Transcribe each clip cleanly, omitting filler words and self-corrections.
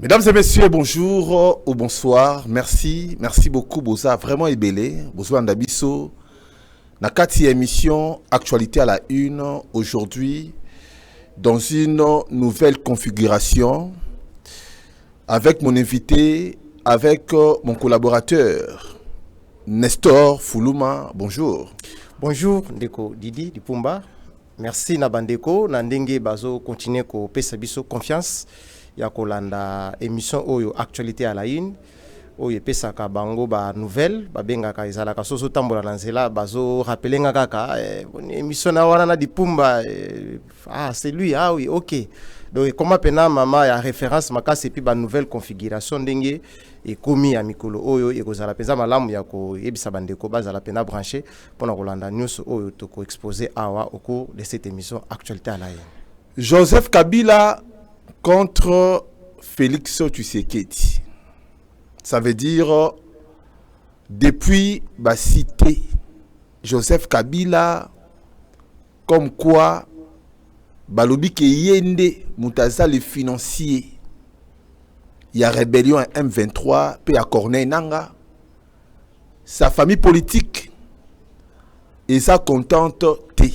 Mesdames et messieurs, bonjour ou bonsoir. Merci beaucoup. Boza vraiment ébélé. Boza Ndabiso. Nakati émission Actualité à la une aujourd'hui dans une nouvelle configuration avec mon invité, avec mon collaborateur Nestor Fuluma. Bonjour. Bonjour Ndeko Didi Dipumba. Merci Nabandeko. Nandenge bazo continuer ko pesa biso confiance. Ya kolanda émission oyo Actualité à la une oyo pesa ka bango ba nouvelle ba benga ka izala ka soso tambola na nzela bazo rappeler kaka émission na wana na Dipumba c'est lui oui OK. Donc comment pena mama ya référence makasi puis ba nouvelle configuration ndenge et komi ya mikolo oyo ekozala peza malamu ya ko yebisa bandeko bazala pena branché pona kolanda news oyo to ko exposer awa au cours de cette émission Actualité à la une. Joseph Kabila contre Félix Tshisekedi. Ça veut dire depuis la cité Joseph Kabila comme quoi balobi ke yende mutaza le financier. Il y a rébellion à M23 puis à Corneille Nanga. Sa famille politique et sa contente T.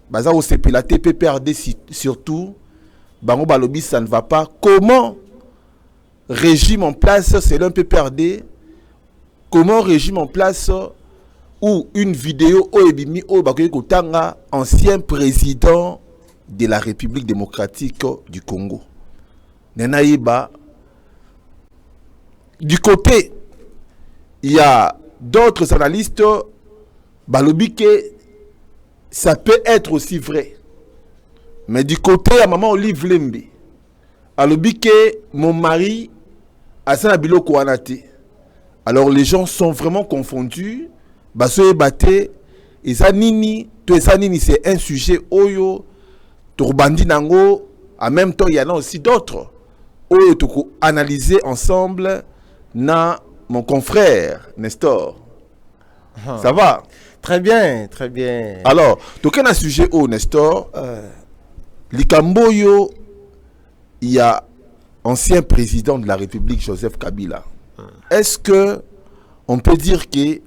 Baza au CPLAT PPRD surtout. Bango Balobi, ça ne va pas. Comment régime en place, c'est un PPRD, comment régime en place ou une vidéo Oebimi Obakoye Kotanga, ancien président de la République démocratique du Congo. Nenaïba. Du côté, il y a d'autres analystes, Balobi, que ça peut être aussi vrai. Mais du côté à maman Olive Lembe, alobi que mon mari a ça biloko anate. Alors les gens sont vraiment confondus. Baso ebate et ça nini, tout ça nini c'est un sujet oyo turbandi nango. En même temps il y en a aussi d'autres oyo tuko analyser ensemble na mon confrère Nestor. Ça va? Très bien, très bien. Alors, tu as un sujet au Nestor. Likamboyo, il y a ancien président de la République, Joseph Kabila. Est-ce que on peut dire qu'il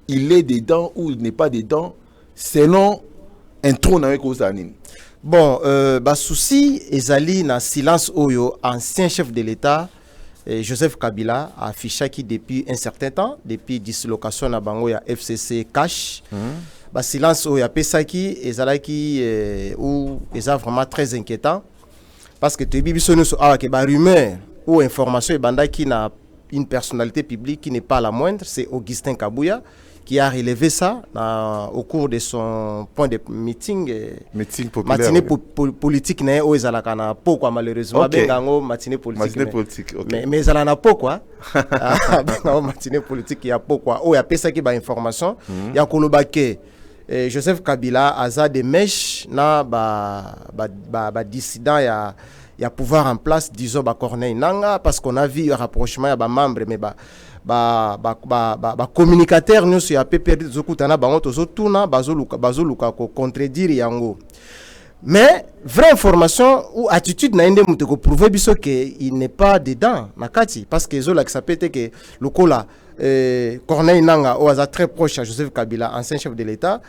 est dedans ou il n'est pas dedans selon un trône avec Ozanin? Bon, souci, ezali na silence oyo, ancien chef de l'État, Joseph Kabila, a affiché qui depuis un certain temps, depuis dislocation na bango ya FCC Cash. Silence oyo ya pesaki ezalaki ou eza vraiment très inquiétant parce que tu bibiso nyonso awa ke ba rumeur ou information ebandaki na une personnalité publique qui n'est pas la moindre, c'est Augustin Kabouya qui a relevé ça au cours de son point de meeting populaire, matinée politique na o ezalaka na pokwa malheureusement bengango matinée politique okay. mais ezala na pokwa bengango matinée politique ya pokwa o ya pesaki ba information ya koloba ke Joseph Kabila aza de mèche na dissident ya pouvoir en place disons ba Corneille Nanga parce qu'on a vu un rapprochement ya ba membre mais communicateur nyonso ya PPRD zokutana bango tozotuna bazoluka ko contredire yango. Mais vraie information ou attitude na ende muto ko prouver biso que il n'est pas dedans nakati parce que zola que ça peut être que lokola Corneille Nanga oaza très proche à Joseph Kabila, ancien chef de l'État,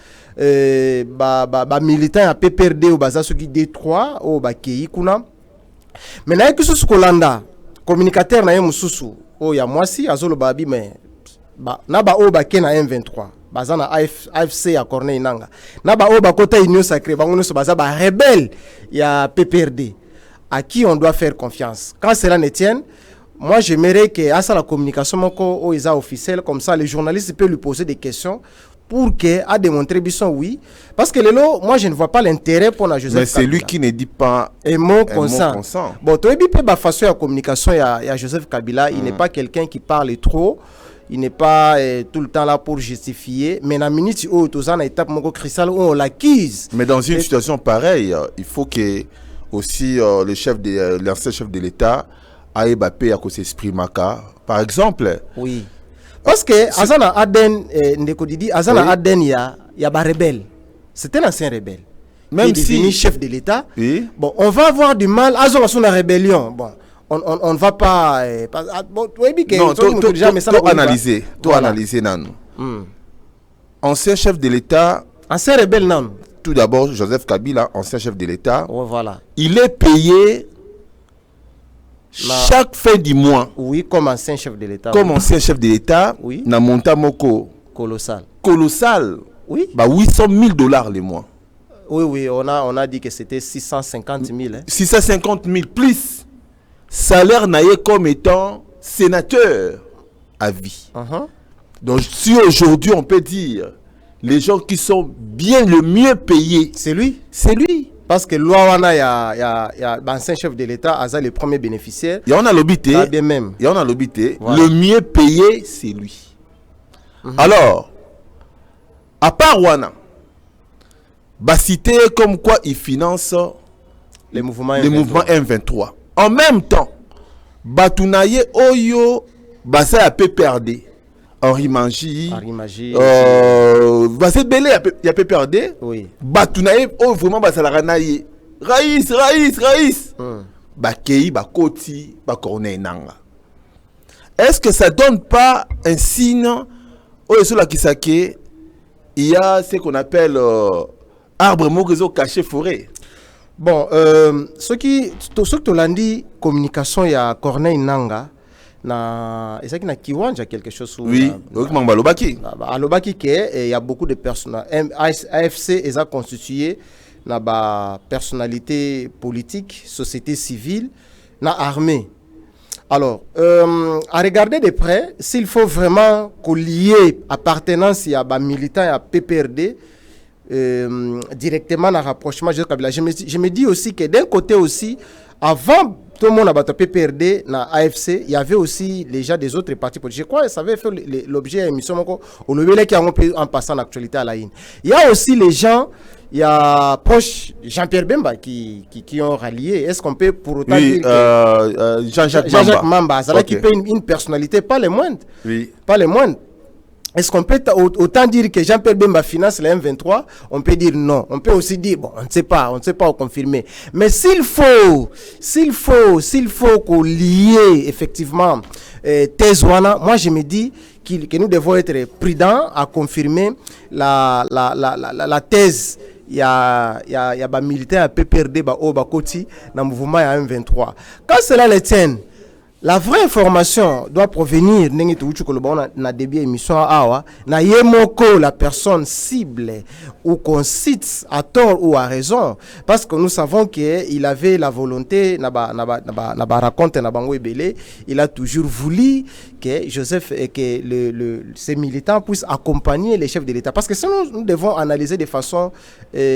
militant à PPRD ou baza soki D3 ou kei kuna. Mais na yekisu Kolanda, communicateur na ye mususu o ya mwasi azolo babi mais na ba o ke na M23 baza na AFC ya Corneille Nanga. Na ba o kota union sacrée bango nyonso baza ba rebelle ya PPRD à qui on doit faire confiance. Quand cela ne tienne, moi, j'aimerais que à ça la communication moko isa officielle comme ça les journalistes peuvent lui poser des questions pour que a démontrer bisson oui parce que lelo moi je ne vois pas l'intérêt pour la Joseph Kabila. Mais c'est lui qui ne dit pas un mot consent. Bon, toi bi pe ba façon ya communication ya Joseph Kabila, il n'est pas quelqu'un qui parle trop, il n'est pas tout le temps là pour justifier mais na minute où tozana étape moko cristal où on l'acquise. Mais dans une situation pareille, il faut que aussi l'ancien chef de l'État Aébapé à cause Maka, par exemple. Oui. Parce que Azana Aden Ndeko Didi, Azana Aden ya ba rebelle. C'était un ancien rebelle. Même si chef de l'État. Oui. Bon, on va avoir du mal à la rébellion. Bon, on ne va pas bon, non, analyser, analyser nan. Ancien chef de l'État, ancien rebelle nan. Tout d'abord, Joseph Kabila, ancien chef de l'État. Ouais, voilà. Il est payé chaque fin du mois. Oui, comme ancien chef de l'État. Comme ancien chef de l'État, oui. Na montant moko colossal. Colossal. Oui. Bah $800 000 les mois. Oui, on a dit que c'était 650 000. Hein. 650 000 plus salaire naïe comme étant sénateur à vie. Donc si aujourd'hui on peut dire les gens qui sont bien le mieux payés, c'est lui. C'est lui. Parce que Louawana, il y a l'ancien chef de l'État, Aza le premier bénéficiaire. Il y en a l'obité. Bien même. Il y en a l'obité. Voilà. Le mieux payé, c'est lui. Alors, à part Wana, bah citer comme quoi il finance les mouvements M23. En même temps, Batunaye Oyo, Basa a PPRD. Henri Mangi, Bassé Belé, il y a PPRD. Oui. Batunaye, oh vraiment, Basa la Ranaye. Raïs. Bakei, Bakoti, Bakorne Nanga. Est-ce que ça donne pas un signe au sur la Kisake? Il y a ce qu'on appelle arbre réseau caché forêt. Bon, ce qui tu l'as dit, communication, il y a Corneille Nanga. Et ça qui n'a kiwanja quelque chose. Oui, à Lobaki, il y a beaucoup de personnes. AFC est constitué na personnalité politique, société civile, na armée. Alors, à regarder de près, s'il faut vraiment qu'on lie appartenance à des militants à PPRD, directement à rapprochement, je me dis aussi que d'un côté aussi, avant tout le monde a battu PPRD, na AFC, il y avait aussi les gens des autres partis politiques. Je crois que ça avait fait l'objet d'une émission en passant l'actualité à la ligne. Il y a aussi les gens, il y a proche Jean-Pierre Bemba qui ont rallié. Est-ce qu'on peut pour autant dire que Jean-Jacques Mamba, okay. Qui peut une personnalité, pas les moindres. Oui. Pas les moindres. Est-ce qu'on peut autant dire que Jean-Pierre Bemba finance le M23? On peut dire non. On peut aussi dire, bon, on ne sait pas confirmer. Mais s'il faut qu'on lie effectivement Tezwana, moi je me dis que nous devons être prudents à confirmer la thèse. Il y a des militaires à PPRD, au Bakoti, dans le mouvement M23. Quand cela les tient, la vraie information doit provenir na début émission na yemoko la personne cible ou qu'on cite à tort ou à raison parce que nous savons qu'il avait la volonté raconte na bango ebele, il a toujours voulu que Joseph et que ces militants puissent accompagner les chefs de l'État parce que sinon nous devons analyser de façon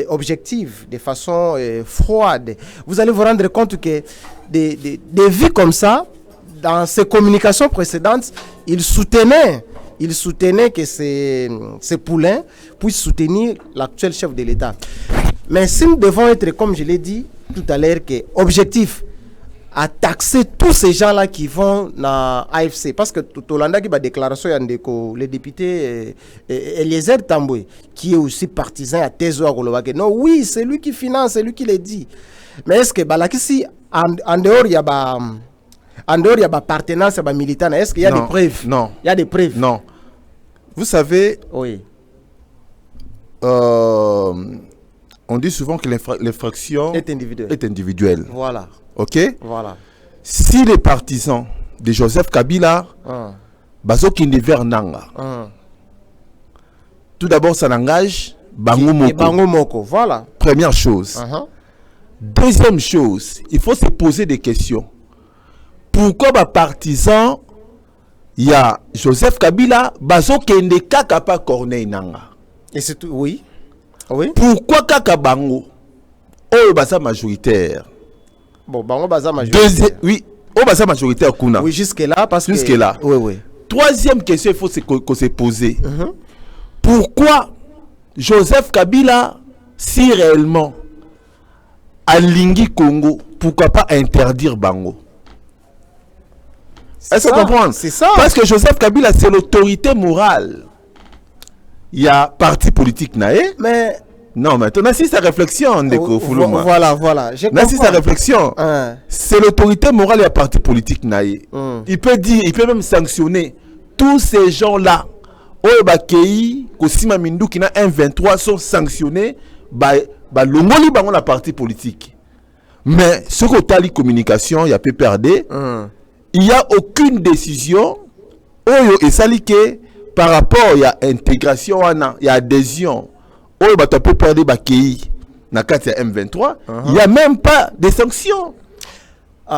objective, de façon froide. Vous allez vous rendre compte que des vies comme ça, dans ses communications précédentes, il soutenait que ces poulains puissent soutenir l'actuel chef de l'État. Mais si nous devons être, comme je l'ai dit tout à l'heure, que objectif à taxer tous ces gens-là qui vont dans AFC. Parce que tout le monde qui a déclaration, le député Eliezer Tamboué, qui est aussi partisan à Tezo Agolobake. Non, oui, c'est lui qui finance, c'est lui qui le dit. Mais est-ce que si en dehors, il y a partenance à militant, est-ce qu'il y a des preuves? Non. Il y a des preuves? Non. Vous savez, oui. On dit souvent que l'infraction est individuelle. Voilà. Ok? Voilà. Si les partisans de Joseph Kabila, bazo qui vers Nanga, tout d'abord ça n'engage Bango Moko. Voilà. Première chose. Deuxième chose, il faut se poser des questions. Pourquoi les partisans, il y a Joseph Kabila, bazo qui n'est pas Corneille Nanga? Et c'est tout, oui. Oui. Pourquoi Kaka Bango? Oh, basa majoritaire. Bon, Bango basa majoritaire. Oui, oh, basa majoritaire Kuna. Oui, jusque-là, parce que. Jusque-là. Oui, oui. Troisième question, il faut qu'on se poser. Pourquoi Joseph Kabila, si réellement, à Lingui Congo, pourquoi pas interdire Bango? Est-ce que vous comprenez? C'est ça. Parce que Joseph Kabila, c'est l'autorité morale. Il y a parti politique naé. Mais Non, mais tu assistes à réflexion, Ndeko Fuluma. Voilà. Tu assistes à réflexion. C'est l'autorité morale et la parti politique naïe. Il peut dire, il peut même sanctionner tous ces gens-là. Oyo bakei Kosima Mindu qui n'a un 23 sont sanctionnés par l'ongoli bango la parti politique. Mais ce côté la communication, il y a PPRD. Il n'y a aucune décision oyo et saliké par rapport il y a intégration il y a adhésion. Oyo bato PPRD bakei na kati ya M23, il n'y a même pas de sanctions.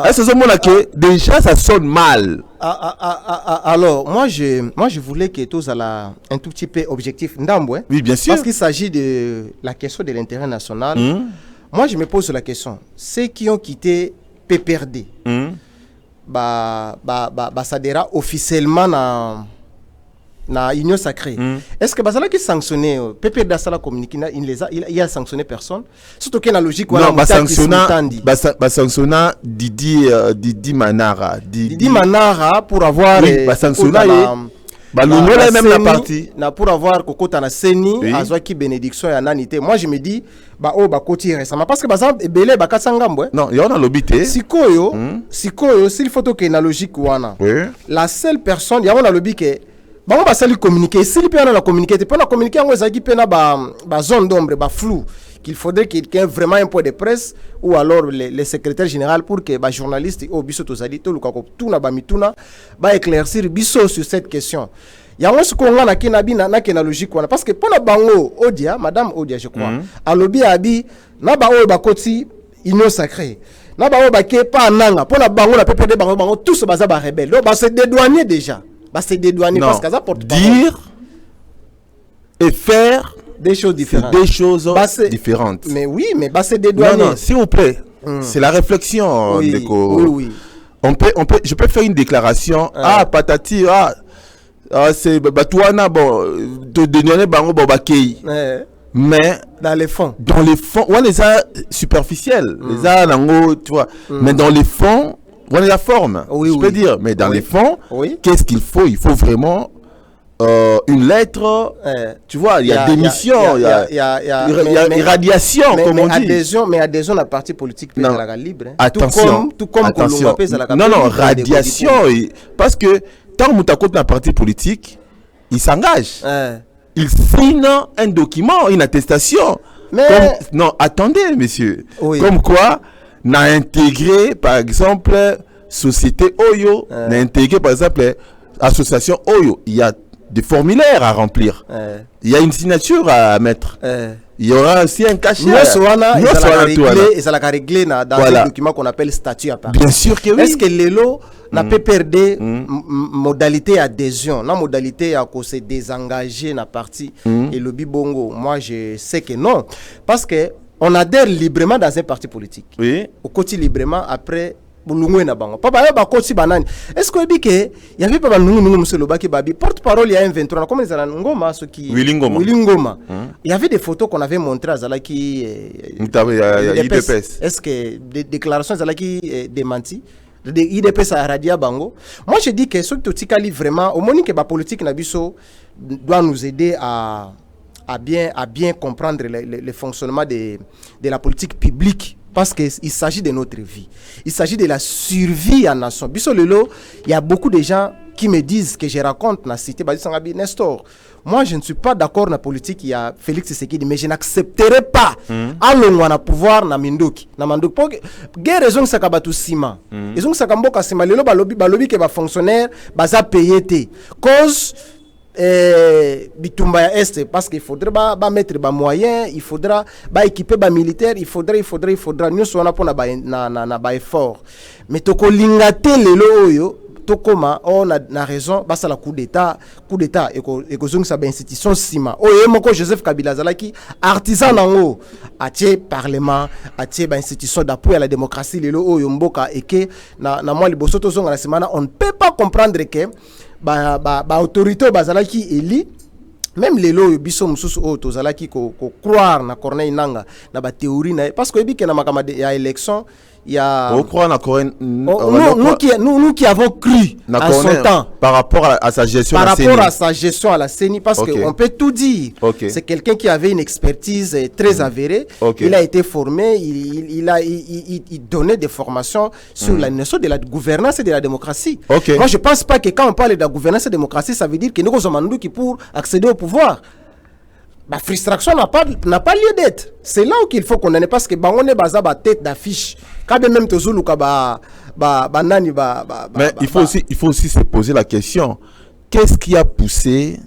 Est-ce que déjà ça sonne mal? Alors, moi je voulais que tous à un tout petit peu objectif. Oui, bien sûr. Parce qu'il s'agit de la question de l'intérêt national. Moi, je me pose la question. Ceux qui ont quitté PPRD, s'adhérera officiellement na Union Sacrée. Est-ce que Basala qui sanctionné PPRD a communiqué, il a sanctionné personne? Surtout qu'il y a une logique. Non, sanctionna Didi Manara. Didi Manara pour avoir. Oui, sanctionna même la partie. Pour avoir Kokota na Seni, Azwaki bénédiction et Ananité. Moi je me dis, Koti récemment. Parce que Basala est belé, Katsangambwe. Non, il y en a l'obité. Sikoyo, s'il faut qu'il y ait une logique. La seule personne, il y a une logique. On va saluer communiquer. Si on a communiqué, on a communiqué on a zone d'ombre, flou. Qu'il faudrait qu'il y ait vraiment un point de presse ou alors les secrétaires généraux pour que les journalistes ou biso tozali to lukako tuna ba mituna ba éclaircir biso sur cette question. Il y a un ce qu'on a na logique parce que pour la bango Odia, madame Odia je crois, a lobby abi na ba o ba koti Union Sacrée. Na ba o ba ke pa nanga pour la bango la PPD bango tous baza ba rebelle. Donc ba se dédouaner déjà. C'est dédouaner parce que ça porte dire et faire des choses différentes. Différentes. Mais oui, mais c'est dédouaner. Non, s'il vous plaît. C'est la réflexion. Oui. Je peux faire une déclaration. Patati, c'est Batouana, de donner bango bakei. Mais dans les fonds, on les a superficiels, les a nango, tu vois. Mais dans les fonds, on est la forme, je peux dire, mais dans les fonds, qu'est-ce qu'il faut? Il faut vraiment une lettre, tu vois, il y a démission, il y a irradiation, comme on dit. Mais adhésion à la partie politique, c'est la libre. Attention, tout comme attention. Non, radiation, parce que tant que tu as la partie politique, il s'engage. Il signe un document, une attestation. Non, attendez, monsieur. Comme quoi, n'a intégré par exemple société Oyo, n'a intégré par exemple association Oyo, il y a des formulaires à remplir, il y a une signature à mettre, il y aura aussi un cachet. Nous ça l'a réglé dans un document qu'on appelle statut à part. Bien sûr que oui. Est-ce que l'élo n'a pas perdu modalité adhésion, la modalité à se désengager na partie et le bibongo? Moi je sais que non, parce que on adhère librement dans un parti politique. Oui. Au côté librement après bulungwe na bango. Papa ba koti banani. Est-ce que il y avait pas nungu monsieur Lobaki babi porte-parole il y a un 23 comme ils allaient ngoma ce qui Willy Ngoma. Il y avait des photos qu'on avait montrées à Zalaki IDPS. Est-ce que des déclarations Zalaki démenties de IDPS à Radia Bango? Moi je dis que ce que vraiment au moment que la politique nabiso doit nous aider à bien comprendre le fonctionnement de la politique publique. Parce qu'il s'agit de notre vie. Il s'agit de la survie à la nation. Il y a beaucoup de gens qui me disent que je raconte la cité Nestor. Moi, je ne suis pas d'accord dans la politique. Il y a Félix Tshisekedi, mais je n'accepterai pas allons na pouvoir na Mindoki. Na Mandoki. Pour quelle raison ça kabatu sima? Ils ont sakamboka sima. Lelo balobi que ba fonctionnaire baza payé cause bitumba est parce qu'il faudra mettre des moyens, il faudra équiper des militaires, il faudra nous sommes pour na effort. Mais toko lingate lelo oyo tokoma on a raison basa la coup d'état et que ça ba institution sima oyo moko Joseph Kabila zalaki artisan nango atie parlement atie ba institution d'appui à la démocratie lelo oyo mboka et que na moi liboso tozonga na semana on ne peut pas comprendre que autorité bazalaki eli même les lois biso mususu o tozalaki ko croire na Corneille Nanga na ba théorie na parce que ebi ke na makama ya élection il y a nous qui avons cru à son temps par rapport à sa gestion à sa gestion à la CENI, parce qu'on peut tout dire. C'est quelqu'un qui avait une expertise très avérée. Il a été formé, il donnait des formations sur la notion de la gouvernance et de la démocratie. Moi, je pense pas que quand on parle de la gouvernance et de la démocratie, ça veut dire que nous sommes qui pour accéder au pouvoir. La frustration n'a pas lieu d'être. C'est là où il faut qu'on en est, parce que on est basé à tête d'affiche. Quand même mais il faut aussi se poser la question, qu'est-ce qui a poussé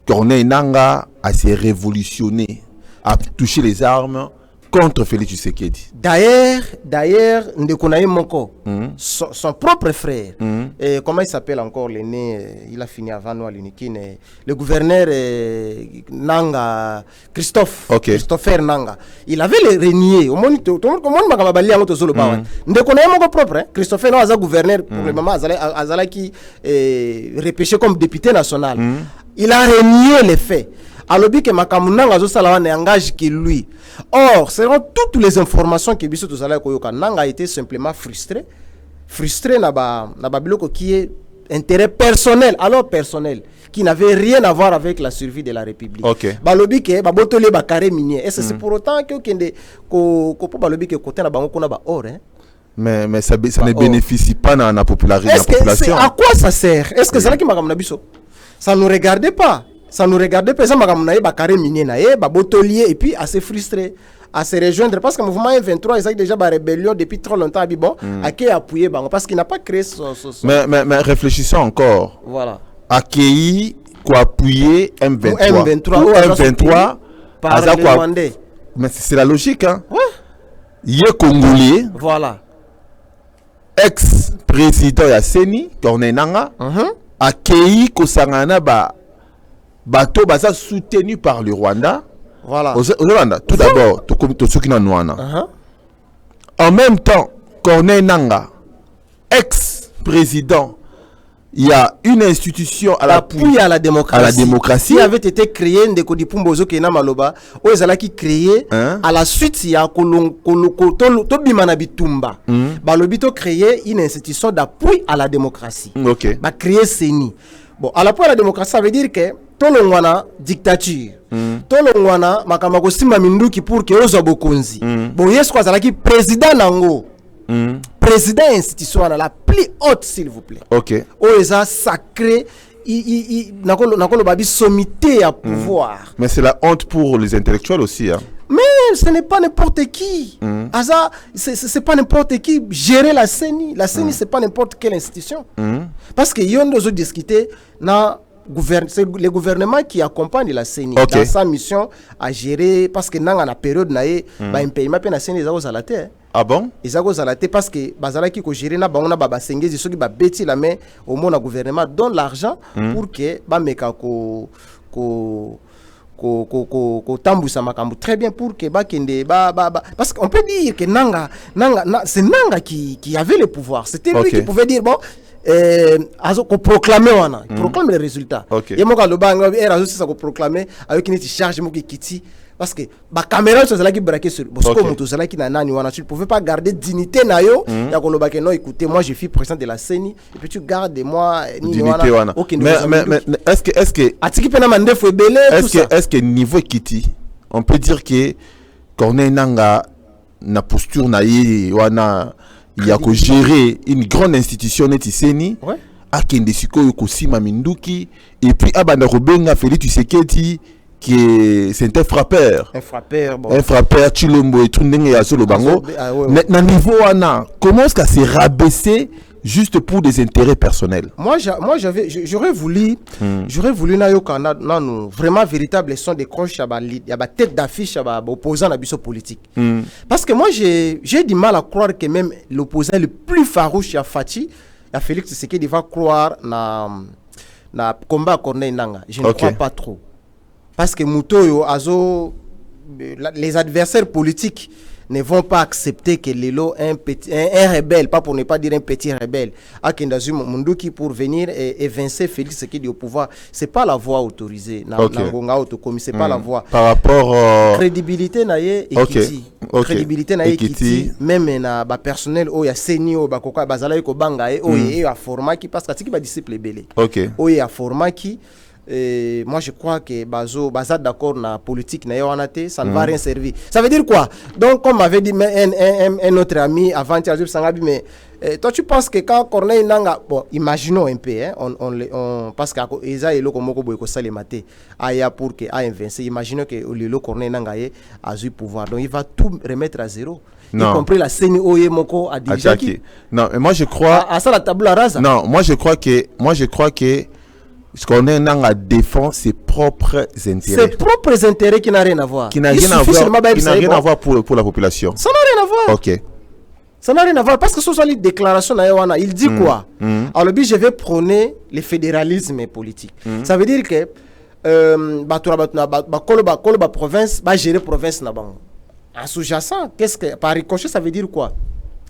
Corneille Nangaa à se révolutionner, à toucher les armes contre Félix Tshisekedi? D'ailleurs, Ndekonaye Moko, son propre frère, et comment il s'appelle encore l'aîné, il a fini avant nous à l'Unikine, le gouverneur Nanga, Christopher Nanga, il avait le renié. Au monde, Ndekonaye Moko propre, Christopher Nanga, gouverneur, pour le moment, Azalaki repêché comme député national. Il a renié les faits. Alors que Makamunanga n'engage que lui. Or, selon toutes les informations que Bissot Koyoka, Nanga a été simplement frustré qui est intérêt personnel, alors personnel, qui n'avait rien à voir avec la survie de la République. Balobi ke babotole ba carré minier. Et c'est pour autant que balobi ke côté na bango kona ba or mais ça ne bénéficie pas dans la population. À quoi ça sert? Est-ce que c'est là qui m'a ramené Bissot? Ça ne nous regardait pas. Ça nous regardait, par exemple, et puis à se frustrer, à se rejoindre. Parce que le mouvement M23, il a déjà une rébellion depuis trop longtemps. À qui appuyer, parce qu'il n'a pas créé son... Mais réfléchissons encore. Voilà. À qui appuyer M23 M23 par les Rwandais. Mais c'est la logique, hein? Ouais. Il est Congolais. Voilà. Ex-président Yasseni, Corneille Nangaa, à qui Kosangana bateau baza soutenu par le Rwanda. Voilà. Au Rwanda, tout d'abord, en même temps, Corneille Nangaa, ex-président, il y a une institution à l'appui à la démocratie. Qui avait été créée Ndeko Dipumbozo Kena Maloba, qui créé à la suite il y a Tobimana Bitumba. Balobito créé une institution d'appui à la démocratie. Ba créé CENI. Bon, à l'appui à la démocratie, ça veut dire que tolongwana dictature. Tolongwana makamako simba minduki pour que ozo bokonzi. Bon, yes quoi zalaki président nango. Président institution la plus haute s'il vous plaît. Oeza sacré nakolo babi sommité à pouvoir. Mais c'est la honte pour les intellectuels aussi, hein. Mais ce n'est pas n'importe qui. C'est pas n'importe qui gérer la CENI. La CENI, c'est pas n'importe quelle institution. Parce que y a nous discuté c'est le gouvernement qui accompagne la CENI dans sa mission à gérer, parce que dans la période un paiement la CENI ils la terre. Ah bon? Ils ont la terre parce que bazala qui gérer na bango na baba sengezi ceux qui ba bêti la main au monde gouvernement donne l'argent pour que ba meka ko tambusa makambu très bien pour que parce qu'on peut dire que c'est Nanga qui avait le pouvoir. C'était lui qui pouvait dire bon proclamer proclame les résultats. Et moi quand le bang ça proclamer avec une charge mo kiti parce que ba caméra ça là qui braquer sur bosco moto ça là qui na nani wana tu pouvais pas garder dignité na yo ya ko loba que non écoutez moi je suis président de la CENI et puis tu gardes moi dignité wana. Mais est-ce que atiki pena mandefo belé tout ça. Est-ce que niveau kiti on peut dire que Corneille Nangaa na posture na ye wana il y a que gérer une grande institution neti CENI a kende sikoyo ko sima minduki et puis abanda robenga Félix Tshisekedi qui c'est un frappeur Chilombo et tout ndenge ya solo bango. Maintenant niveau wana comment est-ce que c'est rabaissé juste pour des intérêts personnels? J'aurais voulu na yo kana non vraiment véritable leçon de croche ya ba tête d'affiche ya opposant à biso politique. Parce que moi j'ai du mal à croire que même l'opposant le plus farouche ya Fati ya Félix Tshisekedi va croire na combat Corneille Nangaa. Je ne crois pas trop. Parce que Mutoyo azo les adversaires politiques ne vont pas accepter que Lelo, un rebelle, pas pour ne pas dire un petit rebelle, a Kendazu Munduki pour venir et évincer Félix Tshisekedi au pouvoir. C'est pas la voie autorisée. C'est pas la voie. Par rapport crédibilité naie ekiti. Crédibilité naie ekiti. Même na ba personnel o ya senior ba koka bazala ko banga e o e a format qui parce que tiki ba disciple belé. O e a format qui moi je crois que Baza d'accord na politique na yoanate, ça ne va rien servir. Ça veut dire quoi? Donc comme m'avait dit un autre ami avant Tiazub Sangabi, mais toi tu penses que quand Corneille Nanga, bon imaginons un peu hein, on parce que Eza et Loko Moko Boyko Salemate aya pour que a invincé, imaginons que le Corneille Nanga a eu pouvoir, donc il va tout remettre à zéro. Non. Y compris la CENI Oye Moko a dirigé. Non, mais moi je crois à ça la tabula rasa. Non, moi je crois que ce qu'on est dans la défense ses propres intérêts. Ses propres intérêts qui n'ont rien à voir. Qui n'a rien à voir pour la population. Ça n'a rien à voir. Ok. Ça n'a rien à voir parce que ce soit les déclarations d'Ayawana, il dit quoi? Alors je vais prôner le fédéralisme politique. Ça veut dire que la province va gérer province na bango. En sous-jacent, qu'est-ce que par ricochet ça veut dire quoi?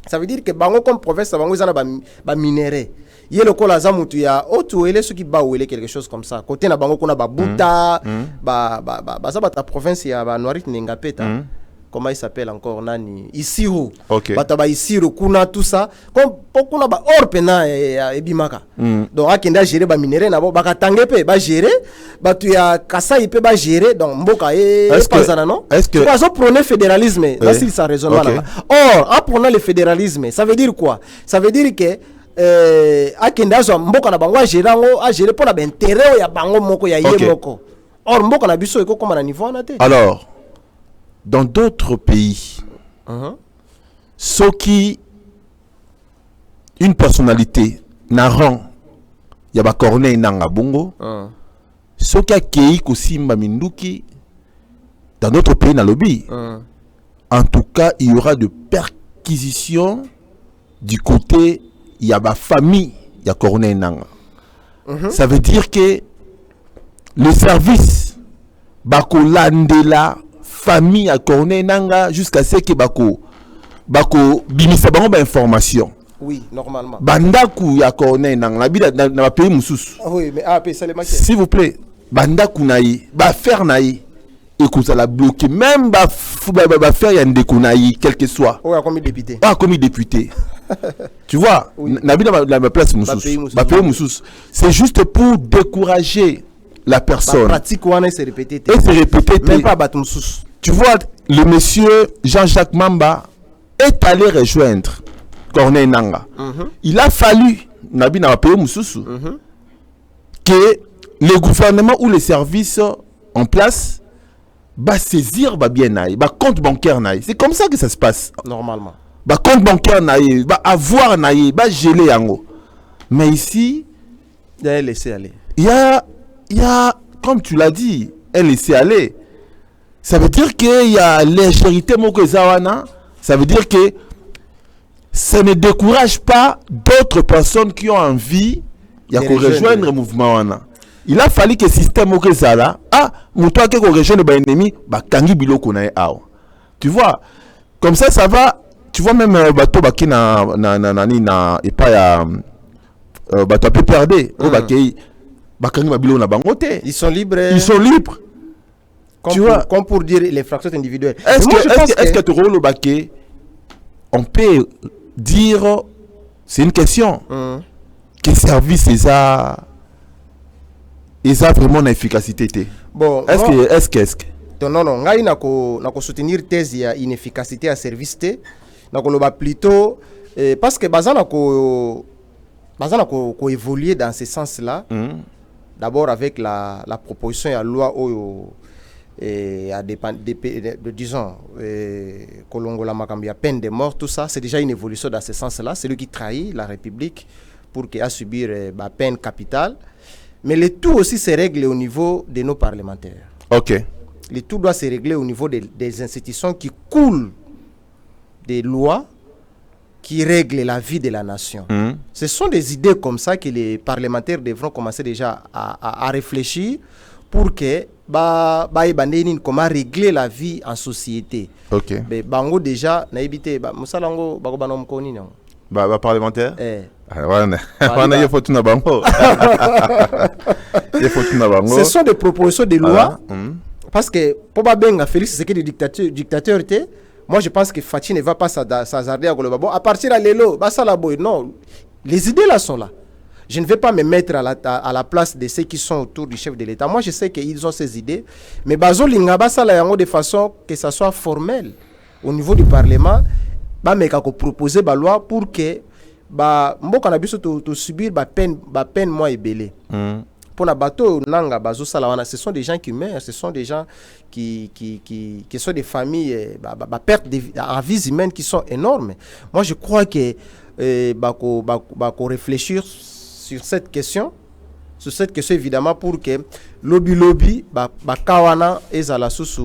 Ça veut dire que bango comme province na bango ils ont ba minerais. Il y a le col à Zamutu, il y a ceux qui baouélent quelque chose comme ça. Côté na bango qu'on a Babuta, ta province il y a Noirit Nengapeta. Comment il s'appelle encore nani Isiru. Bataba Isiru kuna tout ça. Comme beaucoup na ba or pena et bimaka. Donc akenda gérer ba minerais na ba katangepe ba gérer, ba tu ya kasa ipe ba gérer donc mboka et pas non. Est-ce que ils prôner fédéralisme? Là si ça résonne là. Or, en prenant le fédéralisme, ça veut dire quoi? Ça veut dire que akenda zo mboka na bango a gérer pour la intérêt ya bango moko ya yé moko. Or mboka na biso eko comme na niveau na té. Alors dans d'autres pays, ceux qui une personnalité narrant y a ba Corneille Nanga Bongo, ceux qui accueillent Kosimba Minduki dans d'autres pays na lobby. En tout cas, il y aura de perquisitions du côté il y a ma famille, il y a Corneille Nanga. Ça veut dire que le service bako landela famille à Corneille Nanga jusqu'à ce que bako bimisa bango ba information. Oui, normalement. Bandaku ya Corneille Nanga na pays mususu. Oui, mais s'il vous plaît, bandaku naï, ba faire naï. Écoute, ça l'a bloqué. Même bah faire y a une déconaï, quel que soit. Ouais, comme député. Ah, comme député. Tu vois, n'a pas la place Moussous. C'est juste pour décourager la personne. La pratique ou c'est répété. Et c'est répété. Même pas battre Moussous. Tu vois, le monsieur Jean-Jacques Mamba est allé rejoindre Corneille Nanga. Il a fallu, Nabi n'a pas Moussous, que le gouvernement ou les services en place va saisir bien naï, va compte bancaire naï. C'est comme ça que ça se passe. Normalement. Va compte bancaire naï, va avoir naï, va geler yango. Mais ici, il y a laissé aller. Il y a, comme tu l'as dit, elle laissé aller. Ça veut dire qu'il y a légèreté moko zawana. Ça veut dire que ça ne décourage pas d'autres personnes qui ont envie de rejoindre le mouvement wana. Il a fallu que le système au Zala, moutoua que rejoindre les ennemis, kangi biloko na awa. Tu vois, comme ça va. Tu vois même bateau baki na et pas ya bateau peu perdé. Au baki bakangi mabilo na bangote. Ils sont libres. Ils sont libres. Tu vois, comme pour dire les fractions individuelles. Est-ce que tu roules au baki? On peut dire, c'est une question. Quel service est ça? Ils ont vraiment une efficacité. Bon, est-ce que non, ngai nako soutenir thèse ya inefficacité à service té. Nako loba plutôt parce que bazana ko évoluer dans ce sens-là. D'abord avec la proposition à loi à disons kolongola makambi à peine de mort, tout ça, c'est déjà une évolution dans ce sens-là. C'est lui qui trahit la République pour qu'il a subir la peine capitale. Mais le tout aussi se règle au niveau de nos parlementaires. Ok. Le tout doit se régler au niveau des institutions qui coulent des lois qui règlent la vie de la nation. Ce sont des idées comme ça que les parlementaires devront commencer déjà à réfléchir pour que comment régler la vie en société. Ok. Mais bango déjà na évité musalango bako banom koni non. Bah parlementaire. Il faut tout na bango. Il faut tout na bango. Ce sont des propositions de loi. Parce que pour benga Félix Tshisekedi dictateur était. Moi je pense que Fachi ne va pas s'hasarder à Goloba. Bon, à partir à l'élo, non, les idées là sont là. Je ne vais pas me mettre à la place de ceux qui sont autour du chef de l'État. Moi, je sais qu'ils ont ces idées. Mais bazo lingaba ça là de façon que ça soit formel au niveau du Parlement. Ba meka ko proposer ba loi pour que mboka na biso to subir peine moins ebelé. Pour la bateau nanga bazo salawana, ce sont des gens qui meurent, ce sont des gens qui sont des familles perte en vies humaines qui sont énormes. Moi, je crois que bako réfléchir sur cette question évidemment pour que lobby kawana ezala susu